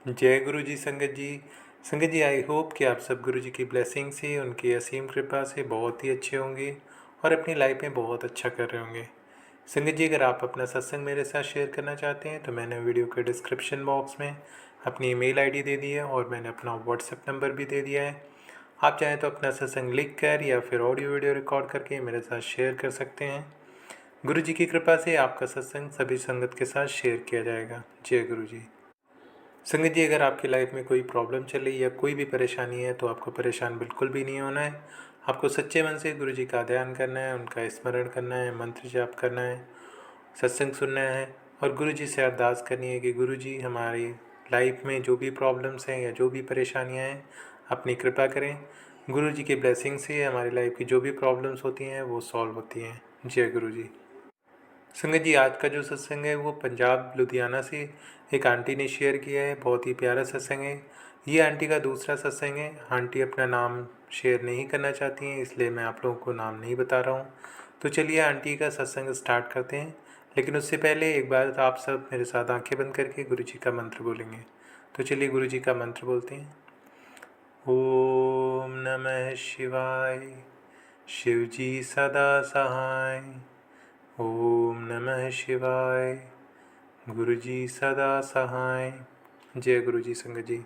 जय गुरु जी संगत जी। संगत जी, आई होप कि आप सब गुरु जी की ब्लेसिंग से, उनकी असीम कृपा से बहुत ही अच्छे होंगे और अपनी लाइफ में बहुत अच्छा कर रहे होंगे। संगत जी, अगर आप अपना सत्संग मेरे साथ शेयर करना चाहते हैं तो मैंने वीडियो के डिस्क्रिप्शन बॉक्स में अपनी ईमेल आईडी दे दी है और मैंने अपना व्हाट्सएप नंबर भी दे दिया है। आप चाहें तो अपना सत्संग लिख कर या फिर ऑडियो वीडियो रिकॉर्ड करके मेरे साथ शेयर कर सकते हैं। गुरु जी की कृपा से आपका सत्संग सभी संगत के साथ शेयर किया जाएगा। जय गुरु जी। संगत जी, अगर आपकी लाइफ में कोई प्रॉब्लम चल रही है या कोई भी परेशानी है तो आपको परेशान बिल्कुल भी नहीं होना है। आपको सच्चे मन से गुरु जी का ध्यान करना है, उनका स्मरण करना है, मंत्र जाप करना है, सत्संग सुनना है और गुरु जी से अरदास करनी है कि गुरु जी हमारी लाइफ में जो भी प्रॉब्लम्स हैं या जो भी परेशानियां हैं अपनी कृपा करें। गुरु जी की ब्लेसिंग से हमारी लाइफ की जो भी प्रॉब्लम्स होती हैं वो सॉल्व होती हैं। जय गुरु जी। संगत जी, आज का जो सत्संग है वो पंजाब लुधियाना से एक आंटी ने शेयर किया है। बहुत ही प्यारा सत्संग है। ये आंटी का दूसरा सत्संग है। आंटी अपना नाम शेयर नहीं करना चाहती हैं, इसलिए मैं आप लोगों को नाम नहीं बता रहा हूँ। तो चलिए आंटी का सत्संग स्टार्ट करते हैं, लेकिन उससे पहले एक बार आप सब मेरे साथ आंखें बंद करके गुरु जी का मंत्र बोलेंगे। तो चलिए गुरु जी का मंत्र बोलते हैं। ओम नमः शिवाय। शिव जी सदा सहाय। ओम नमः शिवाय। गुरु जी सदा सहाय। जय गुरु जी संगत जी।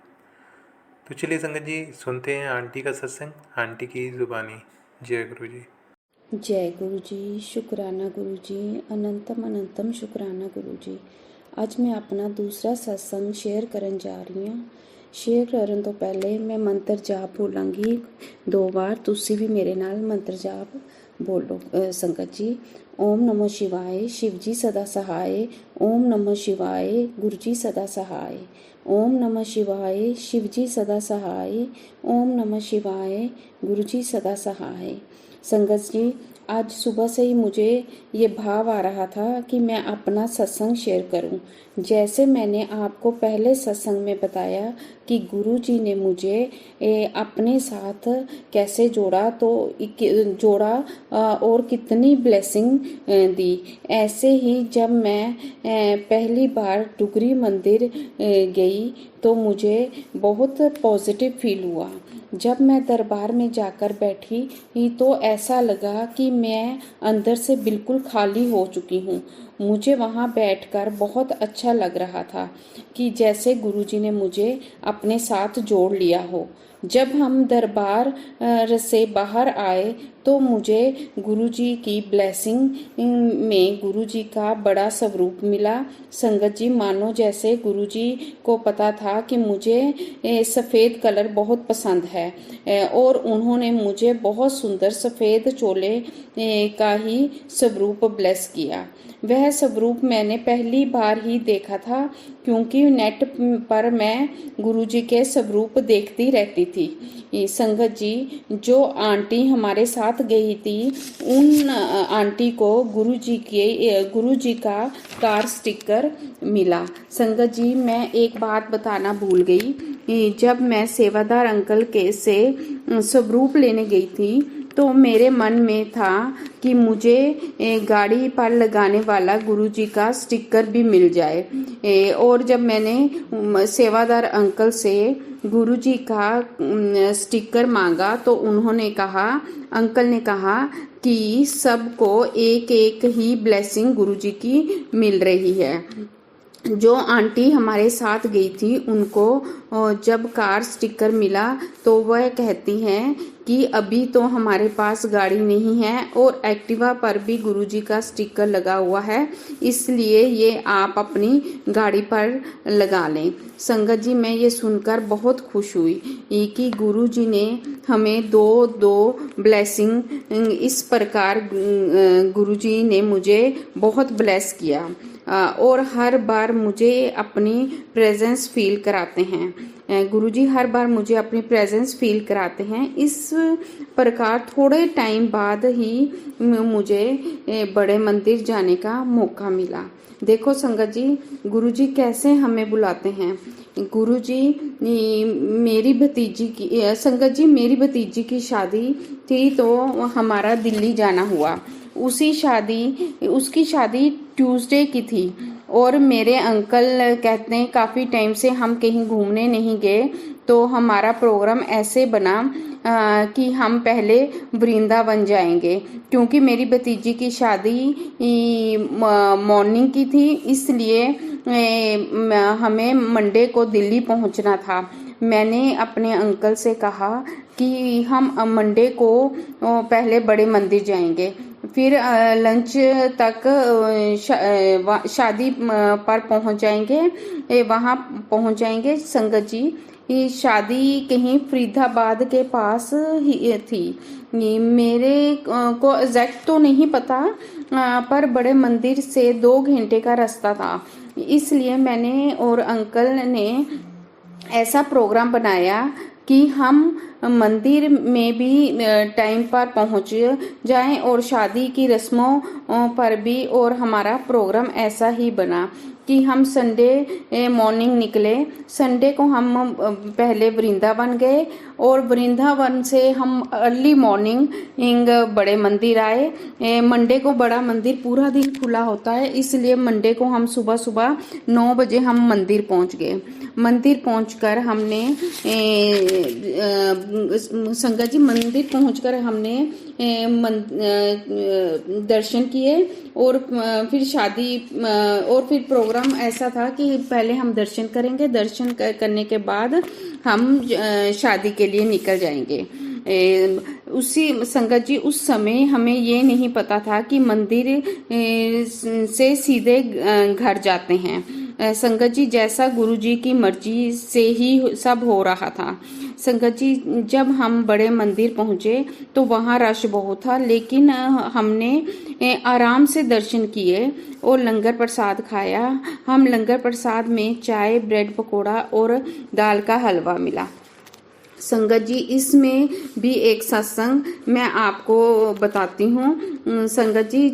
तो चलिए संगत जी सुनते हैं आंटी का सत्संग, आंटी की जुबानी। जय गुरु जी। जय गुरु जी। शुक्राना गुरु जी, अनंतम अनंतम शुक्राना गुरु जी। ਅੱਜ ਮੈਂ ਆਪਣਾ ਦੂਸਰਾ ਸਤਸੰਗ ਸ਼ੇਅਰ ਕਰਨ ਜਾ ਰਹੀ ਹਾਂ। ਸ਼ੇਅਰ ਕਰਨ ਤੋਂ ਪਹਿਲੇ ਮੈਂ ਮੰਤਰ ਜਾਪ ਬੋਲਾਂਗੀ 2 ਵਾਰ। ਤੁਸੀਂ ਵੀ ਮੇਰੇ ਨਾਲ ਮੰਤਰ ਜਾਪ ਬੋਲੋ ਸੰਗਤ ਜੀ। ओम नमो शिवाय। शिव जी सदा सहाय। ओम नमो शिवाय। गुरु जी सदा सहाय। ओम नमः शिवाय। शिव जी सदा सहाय। ओम नमः शिवाय। गुरु जी सदा सहाय। संगत जी, आज सुबह से ही मुझे ये भाव आ रहा था कि मैं अपना सत्संग शेयर करूं। जैसे मैंने आपको पहले सत्संग में बताया कि गुरु जी ने मुझे अपने साथ कैसे जोड़ा, तो जोड़ा और कितनी ब्लेसिंग दी। ऐसे ही जब मैं पहली बार डुगरी मंदिर गई तो मुझे बहुत पॉजिटिव फील हुआ। जब मैं दरबार में जाकर बैठी तो ऐसा लगा कि मैं अंदर से बिल्कुल खाली हो चुकी हूँ। मुझे वहाँ बैठकर बहुत अच्छा लग रहा था कि जैसे गुरुजी ने मुझे अपने साथ जोड़ लिया हो। जब हम दरबार से बाहर आए तो मुझे गुरुजी की ब्लेसिंग में गुरुजी का बड़ा स्वरूप मिला। संगत जी, मानो जैसे गुरुजी को पता था कि मुझे सफ़ेद कलर बहुत पसंद है और उन्होंने मुझे बहुत सुंदर सफ़ेद चोले का ही स्वरूप ब्लेस किया। वह स्वरूप मैंने पहली बार ही देखा था, क्योंकि नेट पर मैं गुरुजी के स्वरूप देखती रहती थी। संगत जी, जो आंटी हमारे साथ गई थी उन आंटी को गुरुजी का कार स्टिकर मिला। संगत जी, मैं एक बात बताना भूल गई। जब मैं सेवादार अंकल के से स्वरूप लेने गई थी तो मेरे मन में था कि मुझे गाड़ी पर लगाने वाला गुरुजी का स्टिकर भी मिल जाए। और जब मैंने सेवादार अंकल से गुरुजी का स्टिकर मांगा तो उन्होंने कहा, अंकल ने कहा कि सबको एक एक ही ब्लेसिंग गुरुजी की मिल रही है। जो आंटी हमारे साथ गई थी उनको जब कार स्टिकर मिला तो वह कहती हैं कि अभी तो हमारे पास गाड़ी नहीं है और एक्टिवा पर भी गुरुजी का स्टिकर लगा हुआ है, इसलिए ये आप अपनी गाड़ी पर लगा लें। संगत जी, मैं ये सुनकर बहुत खुश हुई कि गुरुजी ने हमें दो ब्लेसिंग इस प्रकार गुरुजी ने मुझे बहुत ब्लेस किया और हर बार मुझे अपनी प्रेजेंस फील कराते हैं। गुरुजी हर बार मुझे अपनी प्रेजेंस फील कराते हैं। इस प्रकार थोड़े टाइम बाद ही मुझे बड़े मंदिर जाने का मौका मिला। देखो संगत जी, गुरुजी कैसे हमें बुलाते हैं। गुरुजी मेरी भतीजी की संगत जी, मेरी भतीजी की शादी थी तो हमारा दिल्ली जाना हुआ। उसकी शादी ट्यूसडे की थी और मेरे अंकल कहते हैं काफ़ी टाइम से हम कहीं घूमने नहीं गए, तो हमारा प्रोग्राम ऐसे बना कि हम पहले वृंदावन जाएंगे, क्योंकि मेरी भतीजी की शादी मॉर्निंग की थी, इसलिए हमें मंडे को दिल्ली पहुंचना था। मैंने अपने अंकल से कहा कि हम मंडे को पहले बड़े मंदिर जाएंगे, फिर लंच तक शादी पर पहुंच जाएंगे, वहां पहुंच जाएंगे। संगत जी, ये शादी कहीं फरीदाबाद के पास ही थी। मेरे को एग्जैक्ट तो नहीं पता, पर बड़े मंदिर से 2 घंटे का रास्ता था, इसलिए मैंने और अंकल ने ऐसा प्रोग्राम बनाया कि हम मंदिर में भी टाइम पर पहुंच जाएं और शादी की रस्मों पर भी। और हमारा प्रोग्राम ऐसा ही बना कि हम संडे मॉर्निंग निकले। संडे को हम पहले वृंदावन गए और वृंदावन से हम अर्ली मॉर्निंग बड़े मंदिर आए। मंडे को बड़ा मंदिर पूरा दिन खुला होता है, इसलिए मंडे को हम सुबह सुबह 9 बजे हम मंदिर पहुंच गए। मंदिर पहुंचकर हमने संगत जी मंदिर पहुंचकर हमने दर्शन किए और फिर शादी और फिर प्रोग्राम ऐसा था कि पहले हम दर्शन करेंगे, दर्शन करने के बाद हम शादी के लिए निकल जाएंगे। उसी संगत जी उस समय हमें ये नहीं पता था कि मंदिर से सीधे घर जाते हैं। संगत जी जैसा गुरु जी की मर्जी से ही सब हो रहा था। संगत जी जब हम बड़े मंदिर पहुंचे तो वहाँ रश बहुत था, लेकिन हमने आराम से दर्शन किए और लंगर प्रसाद खाया। हम लंगर प्रसाद में चाय, ब्रेड पकोड़ा और दाल का हलवा मिला। संगत जी इसमें भी एक सत्संग मैं आपको बताती हूँ। संगत जी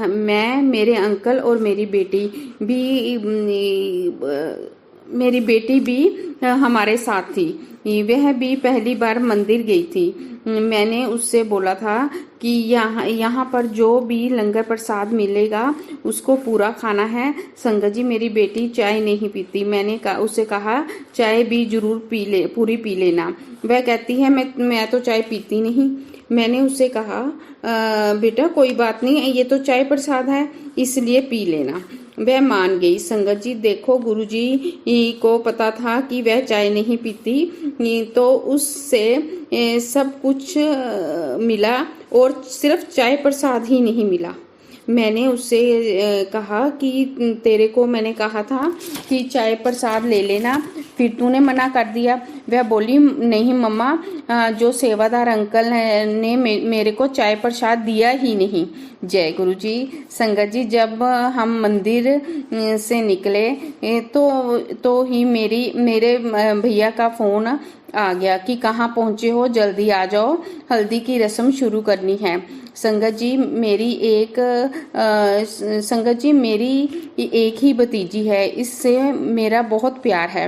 मैं, मेरे अंकल और मेरी बेटी भी हमारे साथ थी। वह भी पहली बार मंदिर गई थी। मैंने उससे बोला था कि यहाँ पर जो भी लंगर प्रसाद मिलेगा उसको पूरा खाना है। संगत जी मेरी बेटी चाय नहीं पीती। मैंने उससे कहा चाय भी जरूर पूरी पी लेना। वह कहती है मैं तो चाय पीती नहीं। मैंने उससे कहा बेटा कोई बात नहीं, ये तो चाय प्रसाद है इसलिए पी लेना। वह मान गई। संगत जी देखो गुरुजी को पता था कि वह चाय नहीं पीती, तो उससे सब कुछ मिला और सिर्फ चाय प्रसाद ही नहीं मिला। मैंने उससे कहा कि तेरे को मैंने कहा था कि चाय प्रसाद ले लेना, फिर तूने मना कर दिया। वह बोली नहीं मम्मा, जो सेवादार अंकल ने मेरे को चाय प्रसाद दिया ही नहीं। जय गुरु जी। संगत जी जब हम मंदिर से निकले तो ही मेरे भैया का फोन आ गया कि कहाँ पहुँचे हो, जल्दी आ जाओ, हल्दी की रस्म शुरू करनी है। संगत जी मेरी एक ही भतीजी है, इससे मेरा बहुत प्यार है।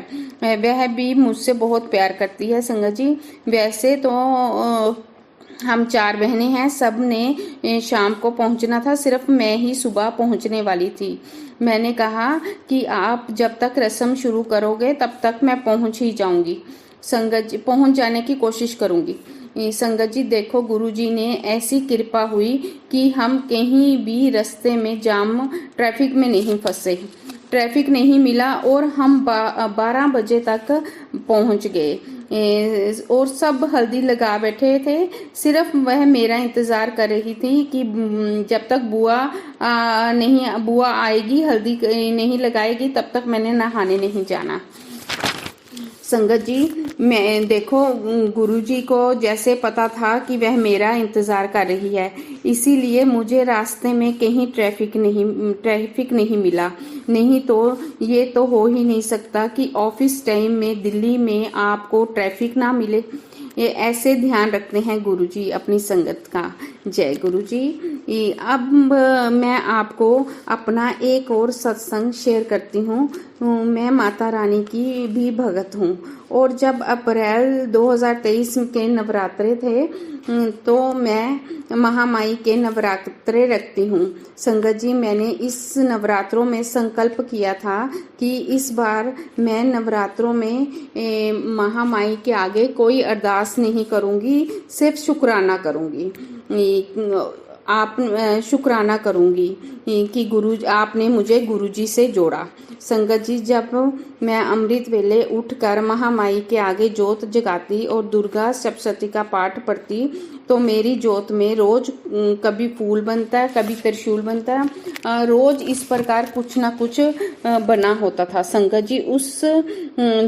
वह भी मुझसे बहुत प्यार करती है। संगत जी वैसे तो हम 4 बहनें हैं, सब ने शाम को पहुंचना था, सिर्फ मैं ही सुबह पहुंचने वाली थी। मैंने कहा कि आप जब तक रस्म शुरू करोगे तब तक मैं पहुंच ही जाऊंगी। संगत जी पहुंच जाने की कोशिश करूंगी। संगत जी देखो गुरुजी ने ऐसी कृपा हुई कि हम कहीं भी रास्ते में ट्रैफिक में नहीं फंसे, ट्रैफिक नहीं मिला और हम 12 बजे तक पहुंच गए और सब हल्दी लगा बैठे थे। सिर्फ वह मेरा इंतजार कर रही थी कि जब तक बुआ आएगी हल्दी नहीं लगाएगी तब तक मैंने नहाने नहीं जाना। संगत जी मैं देखो गुरुजी को जैसे पता था कि वह मेरा इंतजार कर रही है, इसीलिए मुझे रास्ते में कहीं ट्रैफिक नहीं मिला। नहीं तो ये तो हो ही नहीं सकता कि ऑफिस टाइम में दिल्ली में आपको ट्रैफिक ना मिले। ये ऐसे ध्यान रखते हैं गुरुजी अपनी संगत का। जय गुरुजी। अब मैं आपको अपना एक और सत्संग शेयर करती हूँ। मैं माता रानी की भी भगत हूँ और जब अप्रैल 2023 के नवरात्रे थे तो मैं महामाई के नवरात्रे रखती हूँ। संगत जी, मैंने इस नवरात्रों में संकल्प किया था कि इस बार मैं नवरात्रों में महामाई के आगे कोई अरदास नहीं करूँगी, सिर्फ शुक्राना करूँगी। आप शुक्राना करूँगी कि गुरु आपने मुझे गुरुजी से जोड़ा। संगत जी, जब मैं अमृत वेले उठकर महामाई के आगे जोत जगाती और दुर्गा सप्तशती का पाठ पढ़ती तो मेरी जोत में रोज कभी फूल बनता है, कभी त्रिशूल बनता है, रोज इस प्रकार कुछ ना कुछ बना होता था। संगत जी, उस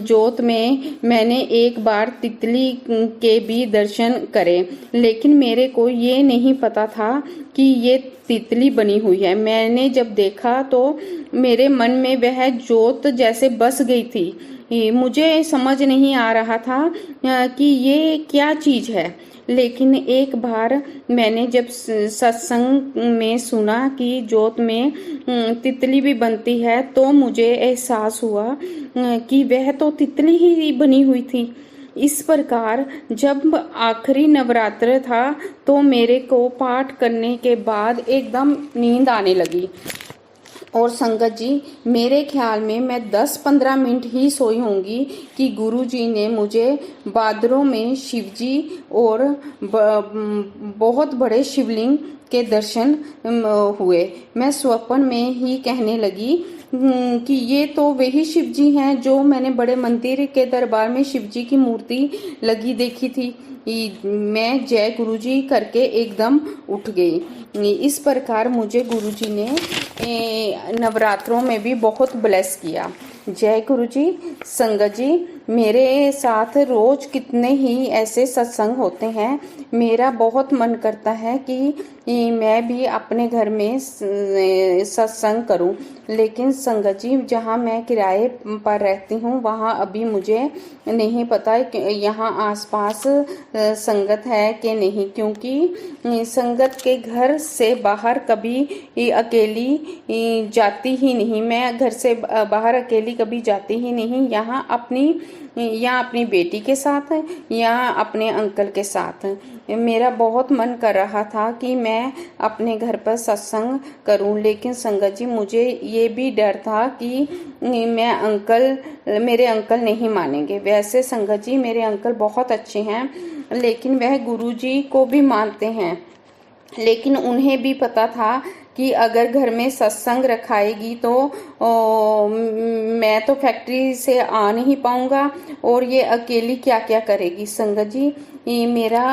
जोत में मैंने एक बार तितली के भी दर्शन करे, लेकिन मेरे को ये नहीं पता था कि ये तितली बनी हुई है। मैंने जब देखा तो मेरे मन में वह जोत जैसे बस गई थी। मुझे समझ नहीं आ रहा था कि ये क्या चीज है। लेकिन एक बार मैंने जब सत्संग में सुना कि जोत में तितली भी बनती है तो मुझे एहसास हुआ कि वह तो तितली ही बनी हुई थी। इस प्रकार जब आखिरी नवरात्र था तो मेरे को पाठ करने के बाद एकदम नींद आने लगी। और संगत जी, मेरे ख्याल में मैं 10-15 मिनट ही सोई होंगी कि गुरुजी ने मुझे बादलों में शिवजी और बहुत बड़े शिवलिंग के दर्शन हुए। मैं स्वप्न में ही कहने लगी कि ये तो वही शिवजी हैं जो मैंने बड़े मंदिर के दरबार में शिवजी की मूर्ति लगी देखी थी। मैं जय गुरुजी करके एकदम उठ गई। इस प्रकार मुझे गुरुजी ने नवरात्रों में भी बहुत ब्लेस किया। जय गुरुजी। संगत जी, मेरे साथ रोज कितने ही ऐसे सत्संग होते हैं। मेरा बहुत मन करता है कि मैं भी अपने घर में सत्संग करूं, लेकिन संगत जी, जहां मैं किराए पर रहती हूं वहां अभी मुझे नहीं पता यहाँ आसपास संगत है कि नहीं, क्योंकि संगत के घर से बाहर कभी अकेली जाती ही नहीं। मैं घर से बाहर अकेली कभी जाती ही नहीं। यहाँ अपनी बेटी के साथ या अपने अंकल के साथ। मेरा बहुत मन कर रहा था कि मैं अपने घर पर सत्संग करूं, लेकिन संगत जी, मुझे ये भी डर था कि मेरे अंकल नहीं मानेंगे। वैसे संगत जी, मेरे अंकल बहुत अच्छे हैं, लेकिन वह गुरुजी को भी मानते हैं। लेकिन उन्हें भी पता था कि अगर घर में सत्संग रखाएगी तो मैं तो फैक्ट्री से आ नहीं पाऊंगा और ये अकेली क्या क्या करेगी। संगत जी, मेरा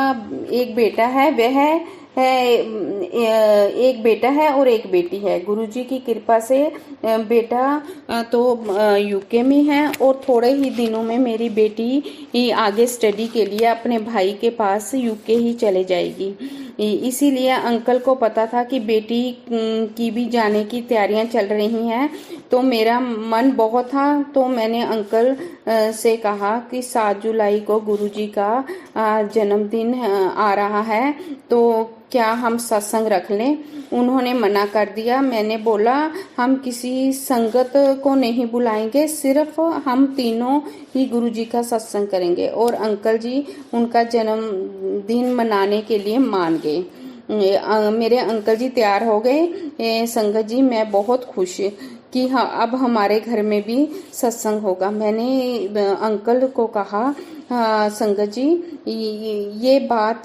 एक बेटा है, एक बेटा है और एक बेटी है। गुरुजी की कृपा से बेटा तो यूके में है और थोड़े ही दिनों में मेरी बेटी आगे स्टडी के लिए अपने भाई के पास यूके ही चले जाएगी। इसीलिए अंकल को पता था कि बेटी की भी जाने की तैयारियां चल रही हैं, तो मेरा मन बहुत था। तो मैंने अंकल से कहा कि 7 जुलाई को गुरुजी का जन्मदिन आ रहा है, तो क्या हम सत्संग रख लें। उन्होंने मना कर दिया। मैंने बोला हम किसी संगत को नहीं बुलाएंगे, सिर्फ हम तीनों ही गुरुजी का सत्संग करेंगे। और अंकल जी उनका जन्मदिन मनाने के लिए मान गए। मेरे अंकल जी तैयार हो गए। संगत जी, मैं बहुत खुश कि हाँ, अब हमारे घर में भी सत्संग होगा। मैंने अंकल को कहा, हाँ संगत जी, ये बात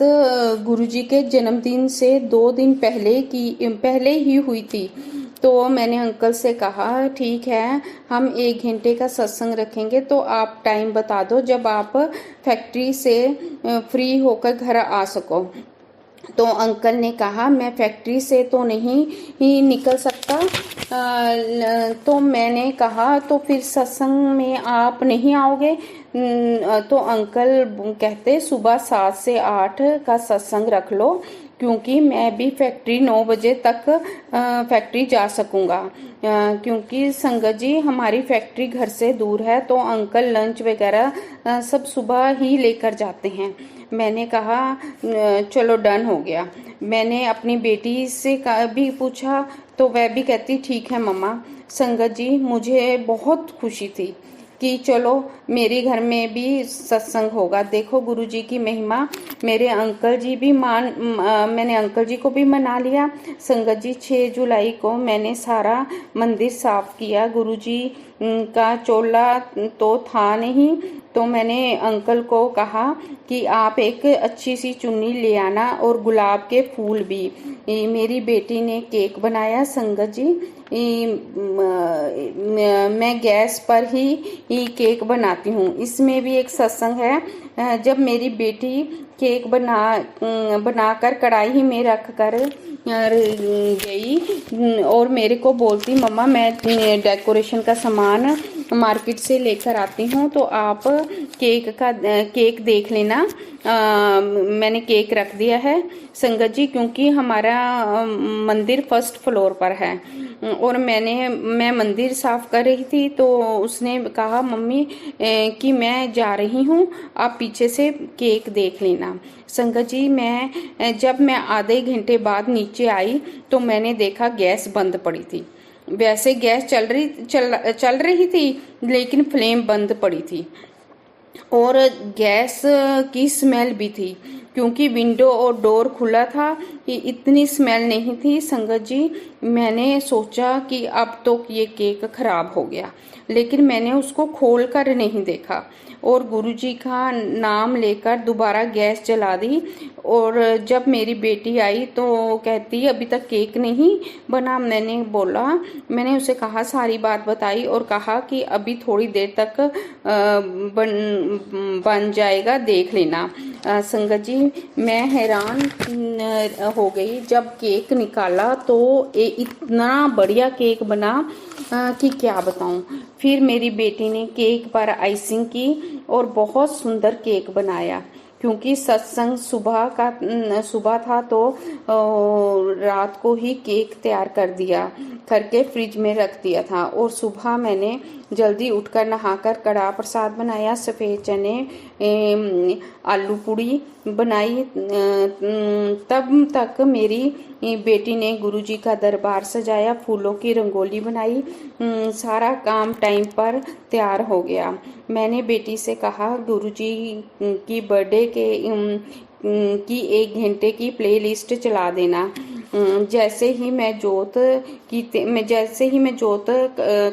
गुरुजी के जन्मदिन से 2 दिन पहले ही हुई थी। तो मैंने अंकल से कहा, ठीक है, हम 1 घंटे का सत्संग रखेंगे, तो आप टाइम बता दो जब आप फैक्ट्री से फ्री होकर घर आ सको। तो अंकल ने कहा, मैं फैक्ट्री से तो नहीं ही निकल सकता। तो मैंने कहा, तो फिर सत्संग में आप नहीं आओगे। तो अंकल कहते, सुबह 7 से 8 का सत्संग रख लो, क्योंकि मैं भी फैक्ट्री 9 बजे तक फैक्ट्री जा सकूंगा। क्योंकि संगत जी, हमारी फैक्ट्री घर से दूर है, तो अंकल लंच वगैरह सब सुबह ही लेकर जाते हैं। मैंने कहा चलो डन हो गया। मैंने अपनी बेटी से भी पूछा तो वह भी कहती ठीक है मम्मा। संगत जी, मुझे बहुत खुशी थी कि चलो मेरे घर में भी सत्संग होगा। देखो गुरुजी की महिमा। मेरे अंकल जी भी मैंने अंकल जी को भी मना लिया। संगत जी 6 जुलाई को मैंने सारा मंदिर साफ किया। गुरुजी का चोला तो था नहीं, तो मैंने अंकल को कहा कि आप एक अच्छी सी चुन्नी ले आना और गुलाब के फूल भी। मेरी बेटी ने केक बनाया। संगत जी मैं गैस पर ही केक बनाती हूँ। इसमें भी एक सत्संग है। जब मेरी बेटी केक बनाकर कढ़ाई में रख कर गई और मेरे को बोलती, मम्मा मैं डेकोरेशन का सामान मार्केट से लेकर आती हूँ, तो आप केक देख लेना। मैंने केक रख दिया है संगत जी, क्योंकि हमारा मंदिर फर्स्ट फ्लोर पर है और मैं मंदिर साफ कर रही थी, तो उसने कहा मम्मी कि मैं जा रही हूँ, आप पीछे से केक देख लेना। संगत जी जब मैं आधे घंटे बाद नीचे आई तो मैंने देखा गैस बंद पड़ी थी। वैसे गैस चल रही थी, लेकिन फ्लेम बंद पड़ी थी और गैस की स्मेल भी थी, क्योंकि विंडो और डोर खुला था। इतनी स्मेल नहीं थी संगत जी। मैंने सोचा कि अब तो ये केक खराब हो गया, लेकिन मैंने उसको खोल कर नहीं देखा और गुरुजी का नाम लेकर दोबारा गैस जला दी। और जब मेरी बेटी आई तो कहती अभी तक केक नहीं बना। मैंने उसे कहा, सारी बात बताई और कहा कि अभी थोड़ी देर तक बन जाएगा, देख लेना। संगत जी मैं हैरान हो गई जब केक निकाला तो इतना बढ़िया केक बना कि क्या बताऊं। फिर मेरी बेटी ने केक पर आइसिंग की और बहुत सुंदर केक बनाया। क्योंकि सत्संग सुबह था तो रात को ही केक तैयार करके फ्रिज में रख दिया था और सुबह मैंने जल्दी उठकर नहाकर कड़ाह प्रसाद बनाया, सफ़ेद चने, आलू पूड़ी बनाई। तब तक मेरी बेटी ने गुरुजी का दरबार सजाया, फूलों की रंगोली बनाई। सारा काम टाइम पर तैयार हो गया। मैंने बेटी से कहा गुरुजी की बर्थडे की 1 घंटे की प्लेलिस्ट चला देना। जैसे ही मैं जोत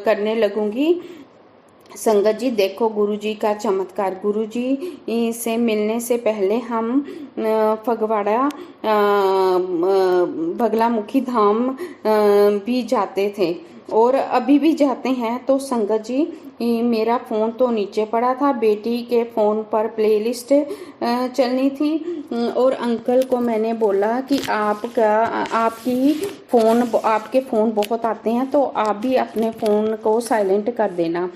करने लगूंगी, संगत जी देखो गुरुजी का चमत्कार। गुरुजी से मिलने से पहले हम फगवाड़ा बगलामुखी धाम भी जाते थे और अभी भी जाते हैं। तो संगत जी मेरा फ़ोन तो नीचे पड़ा था, बेटी के फ़ोन पर प्लेलिस्ट चलनी थी और अंकल को मैंने बोला कि आपके फ़ोन बहुत आते हैं, तो आप भी अपने फ़ोन को साइलेंट कर देना।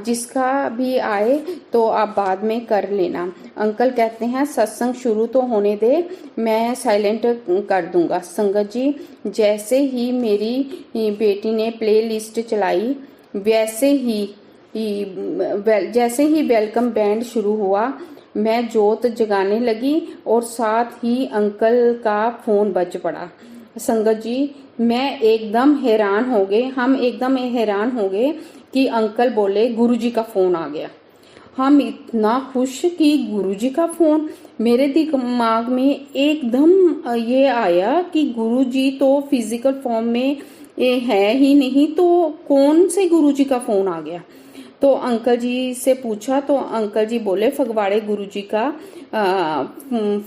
जिसका भी आए तो आप बाद में कर लेना। अंकल कहते हैं सत्संग शुरू तो होने दे, मैं साइलेंट कर दूंगा। संगत जी जैसे ही मेरी बेटी ने प्लेलिस्ट चलाई, जैसे ही वेलकम बैंड शुरू हुआ, मैं जोत जगाने लगी और साथ ही अंकल का फोन बज पड़ा। संगत जी हम एकदम हैरान हो गए कि अंकल बोले गुरुजी का फोन आ गया। हम इतना खुश कि गुरुजी का फोन। मेरे दिमाग में एकदम ये आया कि गुरुजी तो फिजिकल फॉर्म में है ही नहीं, तो कौन से गुरुजी का फोन आ गया। तो अंकल जी से पूछा तो अंकल जी बोले फगवाड़े गुरुजी का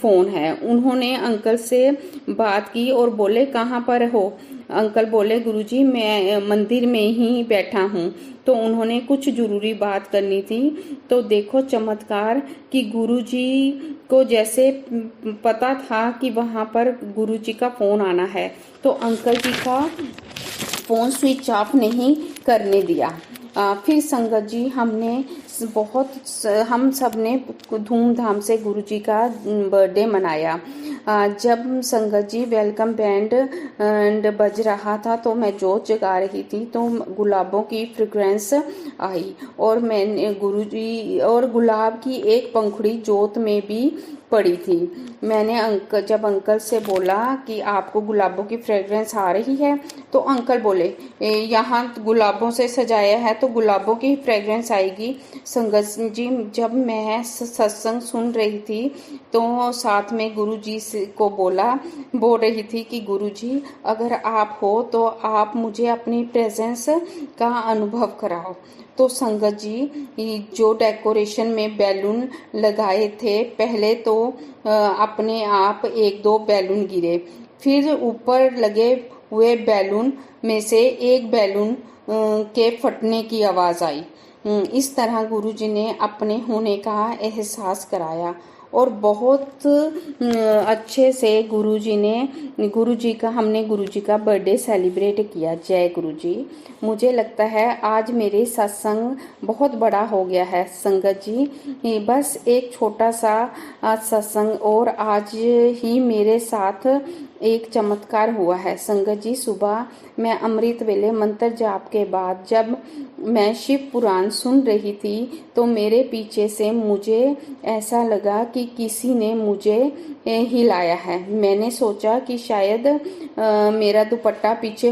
फोन है। उन्होंने अंकल से बात की और बोले कहाँ पर हो। अंकल बोले गुरुजी मैं मंदिर में ही बैठा हूँ। तो उन्होंने कुछ जरूरी बात करनी थी। तो देखो चमत्कार कि गुरुजी को जैसे पता था कि वहाँ पर गुरुजी का फोन आना है, तो अंकल जी का फोन स्विच ऑफ नहीं करने दिया। फिर संगत जी हम सब ने धूमधाम से गुरुजी का बर्थडे मनाया। जब संगत जी वेलकम बैंड बज रहा था तो मैं जोत जगा रही थी, तो गुलाबों की फ्रेग्रेंस आई और मैंने गुरुजी और गुलाब की एक पंखुड़ी जोत में भी पड़ी थी। मैंने जब अंकल से बोला कि आपको गुलाबों की फ्रेग्रेंस आ रही है, तो अंकल बोले यहाँ गुलाबों से सजाया है तो गुलाबों की फ्रेग्रेंस आएगी। संगत जी, जब मैं सत्संग सुन रही थी तो साथ में गुरुजी को बोल रही थी कि गुरुजी अगर आप हो तो आप मुझे अपनी प्रेजेंस का अनुभव कराओ। तो संगत जी जो डेकोरेशन में बैलून लगाए थे, पहले तो अपने आप 1-2 बैलून गिरे, फिर ऊपर लगे हुए बैलून में से एक बैलून के फटने की आवाज आई। इस तरह गुरुजी ने अपने होने का एहसास कराया और बहुत अच्छे से हमने गुरुजी का बर्थडे सेलिब्रेट किया। जय गुरुजी। मुझे लगता है आज मेरे सत्संग बहुत बड़ा हो गया है संगत जी, बस एक छोटा सा सत्संग और आज ही मेरे साथ एक चमत्कार हुआ है। संगत जी, सुबह मैं अमृत वेले मंत्र जाप के बाद जब मैं शिव पुराण सुन रही थी तो मेरे पीछे से मुझे ऐसा लगा कि किसी ने मुझे हिलाया है। मैंने सोचा कि शायद मेरा दुपट्टा पीछे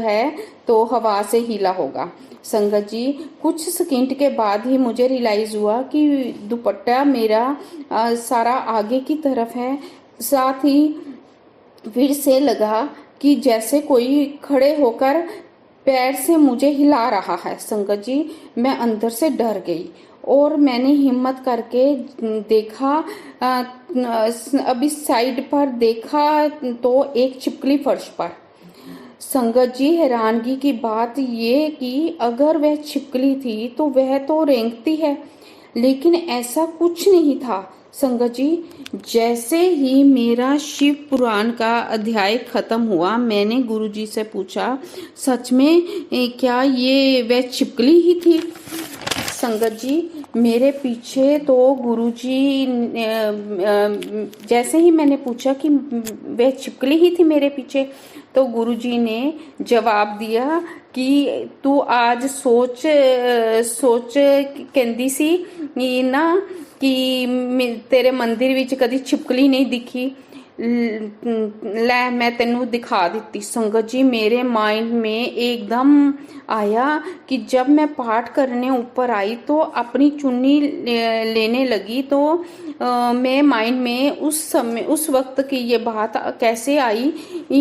है तो हवा से हिला होगा। संगत जी, कुछ सेकंड के बाद ही मुझे रियलाइज हुआ कि दुपट्टा मेरा सारा आगे की तरफ है। साथ ही फिर से लगा कि जैसे कोई खड़े होकर पैर से मुझे हिला रहा है। संगत जी, मैं अंदर से डर गई और मैंने हिम्मत करके देखा, अभी साइड पर देखा तो एक छिपकली फर्श पर। संगत जी, हैरानगी की बात ये कि अगर वह छिपकली थी तो वह तो रेंगती है, लेकिन ऐसा कुछ नहीं था। संगत जी, जैसे ही मेरा शिव पुराण का अध्याय खत्म हुआ, मैंने गुरुजी से पूछा, सच में क्या ये वह छिपकली ही थी? संगत जी, मेरे पीछे तो गुरुजी जैसे ही मैंने पूछा कि वह छिपकली ही थी मेरे पीछे, तो गुरुजी ने जवाब दिया कि तू आज सोच कहंदी सी ना कि तेरे मंदिर विच कदी छिपकली नहीं दिखी, लै मैं तेनू दिखा दी। संगत जी, मेरे माइंड में एकदम आया कि जब मैं पाठ करने ऊपर आई तो अपनी चुन्नी लेने लगी तो मैं माइंड में उस वक्त की ये बात कैसे आई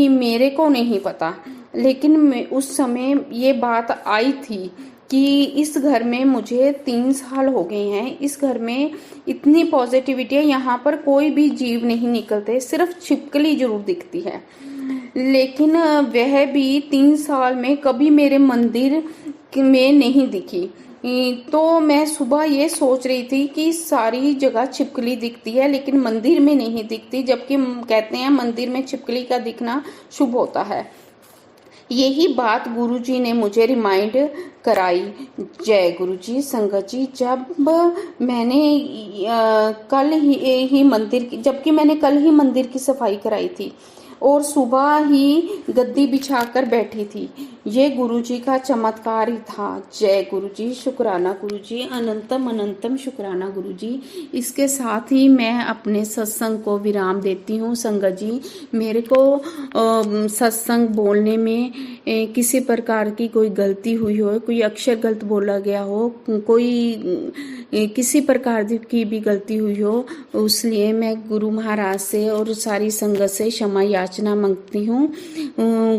मेरे को नहीं पता, लेकिन उस समय ये बात आई थी कि इस घर में मुझे 3 साल हो गए हैं। इस घर में इतनी पॉजिटिविटी है, यहाँ पर कोई भी जीव नहीं निकलते, सिर्फ छिपकली जरूर दिखती है, लेकिन वह भी 3 साल में कभी मेरे मंदिर में नहीं दिखी। तो मैं सुबह ये सोच रही थी कि सारी जगह छिपकली दिखती है लेकिन मंदिर में नहीं दिखती, जबकि कहते हैं मंदिर में छिपकली का दिखना शुभ होता है। यही बात गुरुजी ने मुझे रिमाइंड कराई। जय गुरुजी। संगत जी, जब मैंने जबकि मैंने कल ही मंदिर की सफाई कराई थी और सुबह ही गद्दी बिछाकर बैठी थी, ये गुरुजी का चमत्कार ही था। जय गुरुजी। शुक्राना गुरुजी, अनंतम अनंतम शुक्राना गुरुजी। इसके साथ ही मैं अपने सत्संग को विराम देती हूँ। संगत जी, मेरे को सत्संग बोलने में किसी प्रकार की कोई गलती हुई हो, कोई अक्षर गलत बोला गया हो, कोई किसी प्रकार की भी गलती हुई हो, उसलिए मैं गुरु महाराज से और सारी संगत से क्षमा याचना मांगती हूँ।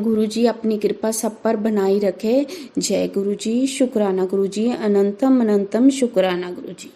गुरुजी अपनी कृपा सब पर बनाई रखे। जय गुरुजी। शुक्राना गुरुजी, अनंतम अनंतम शुक्राना गुरुजी।